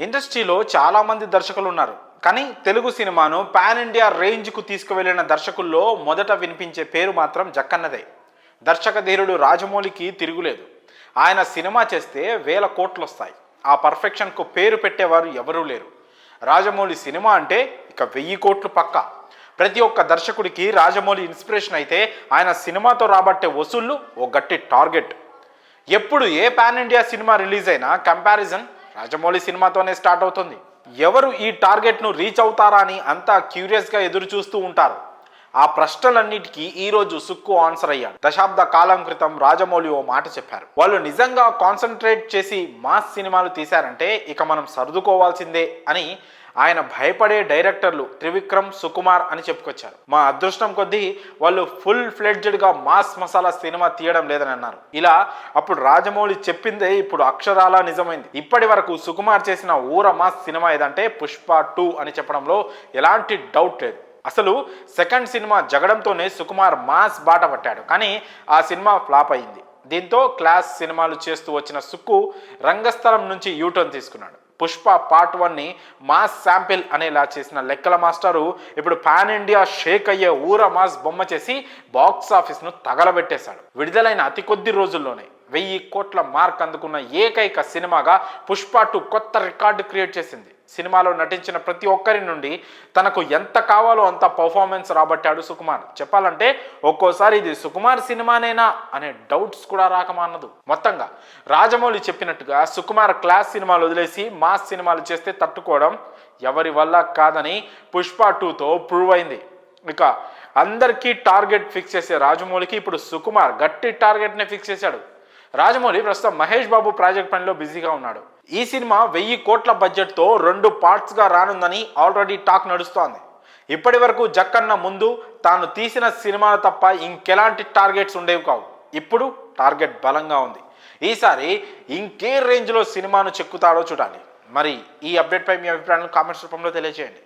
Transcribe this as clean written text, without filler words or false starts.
ఇండస్ట్రీలో చాలా మంది దర్శకులు ఉన్నారు, కానీ తెలుగు సినిమాను పాన్ ఇండియా రేంజ్కు తీసుకువెళ్లిన దర్శకుల్లో మొదట వినిపించే పేరు మాత్రం జక్కన్నదే. దర్శక ధీరుడు రాజమౌళికి తిరుగులేదు. ఆయన సినిమా చేస్తే వేల కోట్లు వస్తాయి. ఆ పర్ఫెక్షన్కు పేరు పెట్టేవారు ఎవరూ లేరు. రాజమౌళి సినిమా అంటే ఇక 1000 కోట్లు పక్కా. ప్రతి ఒక్క దర్శకుడికి రాజమౌళి ఇన్స్పిరేషన్ అయితే, ఆయన సినిమాతో రాబట్టే వసూళ్లు ఓ గట్టి టార్గెట్. ఎప్పుడు ఏ పాన్ ఇండియా సినిమా రిలీజ్ అయినా కంపారిజన్ రాజమౌళి సినిమాతోనే స్టార్ట్ అవుతుంది. ఎవరు ఈ టార్గెట్ను రీచ్ అవుతారా అని అంతా క్యూరియస్గా ఎదురు చూస్తూ ఉంటారు. ఆ ప్రశ్నలన్నిటికీ ఈరోజు సుక్కు ఆన్సర్ అయ్యాడు. దశాబ్ద కాలం క్రితం రాజమౌళి ఓ మాట చెప్పారు. వాళ్ళు నిజంగా కాన్సన్ట్రేట్ చేసి మాస్ సినిమాలు తీశారంటే ఇక మనం సర్దుకోవాల్సిందే అని ఆయన భయపడే డైరెక్టర్లు త్రివిక్రమ్, సుకుమార్ అని చెప్పుకొచ్చారు. మా అదృష్టం కొద్దీ వాళ్ళు ఫుల్ ఫ్లెడ్జ్డ్గా మాస్ మసాలా సినిమా తీయడం లేదని అన్నారు. ఇలా అప్పుడు రాజమౌళి చెప్పిందే ఇప్పుడు అక్షరాలా నిజమైంది. ఇప్పటి వరకు సుకుమార్ చేసిన ఊర మాస్ సినిమా ఏదంటే పుష్ప 2 అని చెప్పడంలో ఎలాంటి డౌట్ లేదు. అసలు సెకండ్ సినిమా జగడంతోనే సుకుమార్ మాస్ బాట పట్టాడు, కానీ ఆ సినిమా ఫ్లాప్ అయింది. దీంతో క్లాస్ సినిమాలు చేస్తూ వచ్చిన సుక్కు రంగస్థలం నుంచి యూటర్న్ తీసుకున్నాడు. పుష్ప పార్ట్ 1ని మాస్ శాంపిల్ అనేలా చేసిన లెక్కల మాస్టరు ఇప్పుడు పాన్ ఇండియా షేక్ అయ్యే ఊర మాస్ బొమ్మ చేసి బాక్స్ ఆఫీస్ను తగలబెట్టేశాడు. విడుదలైన అతి కొద్ది రోజుల్లోనే 1000 కోట్ల మార్క్ అందుకున్న ఏకైక సినిమాగా పుష్ప 2 కొత్త రికార్డు క్రియేట్ చేసింది. సినిమాలో నటించిన ప్రతి ఒక్కరి నుండి తనకు ఎంత కావాలో అంత పర్ఫార్మెన్స్ రాబట్టాడు సుకుమార్. చెప్పాలంటే ఒక్కోసారి ఇది సుకుమార్ సినిమానేనా అనే డౌట్స్ కూడా రాకమానదు. మొత్తంగా రాజమౌళి చెప్పినట్టుగా సుకుమార్ క్లాస్ సినిమాలు వదిలేసి మాస్ సినిమాలు చేస్తే తట్టుకోవడం ఎవరి వల్ల కాదని పుష్ప 2తో ప్రూవ్ అయింది. ఇక అందరికీ టార్గెట్ ఫిక్స్ చేసే రాజమౌళికి ఇప్పుడు సుకుమార్ గట్టి టార్గెట్నే ఫిక్స్ చేశాడు. రాజమౌళి ప్రస్తుతం మహేష్ బాబు ప్రాజెక్ట్ పనిలో బిజీగా ఉన్నాడు. ఈ సినిమా 1000 కోట్ల బడ్జెట్తో 2 పార్ట్స్గా రానుందని ఆల్రెడీ టాక్ నడుస్తోంది. ఇప్పటి వరకు జక్కన్న ముందు తాను తీసిన సినిమాలు తప్ప ఇంకెలాంటి టార్గెట్స్ ఉండేవి కావు. ఇప్పుడు టార్గెట్ బలంగా ఉంది. ఈసారి ఇంకే రేంజ్లో సినిమాను చెక్కుతాడో చూడాలి. మరి ఈ అప్డేట్పై మీ అభిప్రాయాలను కామెంట్స్ రూపంలో తెలియజేయండి.